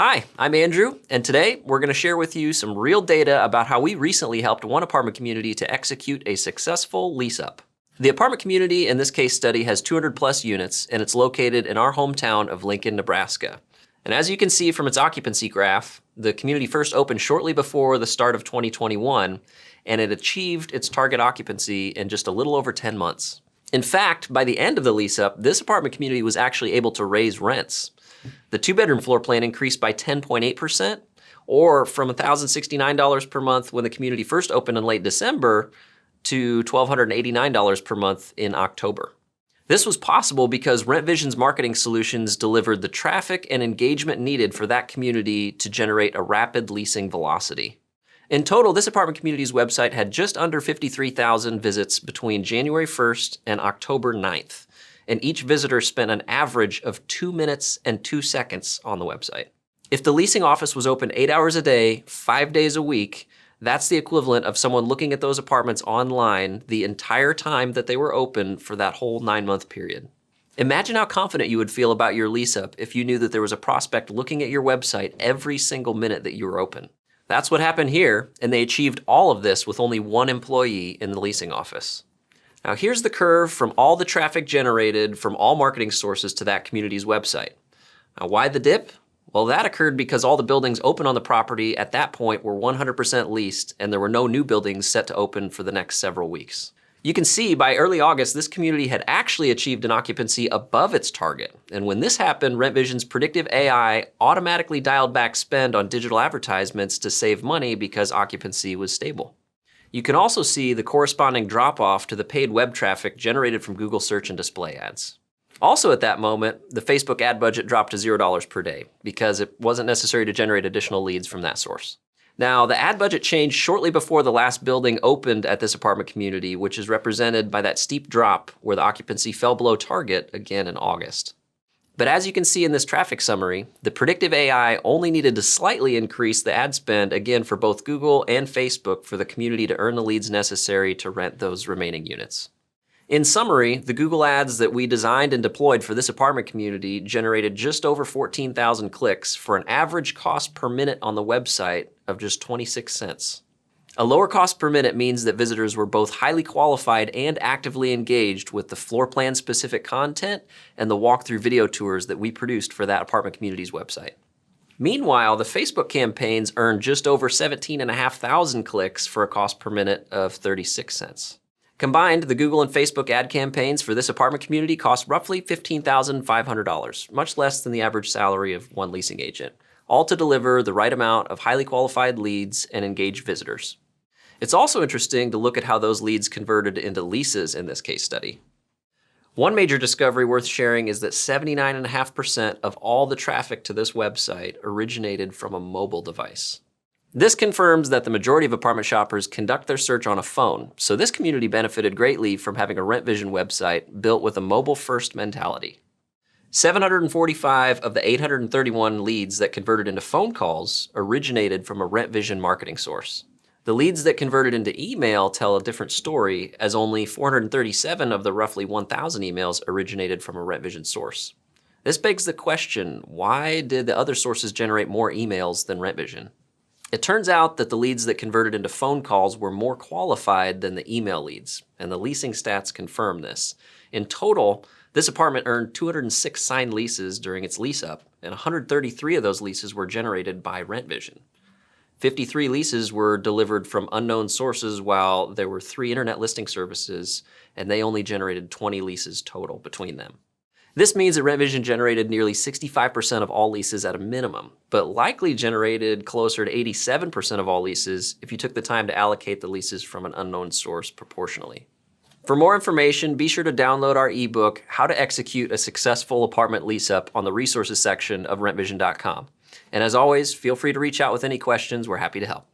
Hi, I'm Andrew, and today we're going to share with you some real data about how we recently helped one apartment community to execute a successful lease-up. The apartment community in this case study has 200 plus units, and it's located in our hometown of Lincoln, Nebraska. And as you can see from its occupancy graph, the community first opened shortly before the start of 2021, and it achieved its target occupancy in just a little over 10 months. In fact, by the end of the lease-up, this apartment community was actually able to raise rents. The two-bedroom floor plan increased by 10.8%, or from $1,069 per month when the community first opened in late December to $1,289 per month in October. This was possible because RentVision's marketing solutions delivered the traffic and engagement needed for that community to generate a rapid leasing velocity. In total, this apartment community's website had just under 53,000 visits between January 1st and October 9th. And each visitor spent an average of 2 minutes and 2 seconds on the website. If the leasing office was open 8 hours a day, 5 days a week, that's the equivalent of someone looking at those apartments online the entire time that they were open for that whole 9-month period. Imagine how confident you would feel about your lease-up if you knew that there was a prospect looking at your website every single minute that you were open. That's what happened here, and they achieved all of this with only one employee in the leasing office. Now here's the curve from all the traffic generated from all marketing sources to that community's website. Now why the dip? Well, that occurred because all the buildings open on the property at that point were 100% leased, and there were no new buildings set to open for the next several weeks. You can see by early August, this community had actually achieved an occupancy above its target. And when this happened, RentVision's predictive AI automatically dialed back spend on digital advertisements to save money because occupancy was stable. You can also see the corresponding drop-off to the paid web traffic generated from Google search and display ads. Also at that moment, the Facebook ad budget dropped to $0 per day because it wasn't necessary to generate additional leads from that source. Now, the ad budget changed shortly before the last building opened at this apartment community, which is represented by that steep drop where the occupancy fell below target again in August. But as you can see in this traffic summary, the predictive AI only needed to slightly increase the ad spend again for both Google and Facebook for the community to earn the leads necessary to rent those remaining units. In summary, the Google ads that we designed and deployed for this apartment community generated just over 14,000 clicks for an average cost per minute on the website of just 26 cents. A lower cost per minute means that visitors were both highly qualified and actively engaged with the floor plan specific content and the walkthrough video tours that we produced for that apartment community's website. Meanwhile, the Facebook campaigns earned just over 17,500 clicks for a cost per minute of 36 cents. Combined, the Google and Facebook ad campaigns for this apartment community cost roughly $15,500, much less than the average salary of one leasing agent, all to deliver the right amount of highly qualified leads and engaged visitors. It's also interesting to look at how those leads converted into leases in this case study. One major discovery worth sharing is that 79.5% of all the traffic to this website originated from a mobile device. This confirms that the majority of apartment shoppers conduct their search on a phone, so this community benefited greatly from having a RentVision website built with a mobile-first mentality. 745 of the 831 leads that converted into phone calls originated from a RentVision marketing source. The leads that converted into email tell a different story, as only 437 of the roughly 1,000 emails originated from a RentVision source. This begs the question, why did the other sources generate more emails than RentVision? It turns out that the leads that converted into phone calls were more qualified than the email leads, and the leasing stats confirm this. In total, this apartment earned 206 signed leases during its lease-up, and 133 of those leases were generated by RentVision. 53 leases were delivered from unknown sources, while there were 3 internet listing services, and they only generated 20 leases total between them. This means that RentVision generated nearly 65% of all leases at a minimum, but likely generated closer to 87% of all leases if you took the time to allocate the leases from an unknown source proportionally. For more information, be sure to download our ebook, How to Execute a Successful Apartment Lease-Up, on the resources section of rentvision.com. And as always, feel free to reach out with any questions. We're happy to help.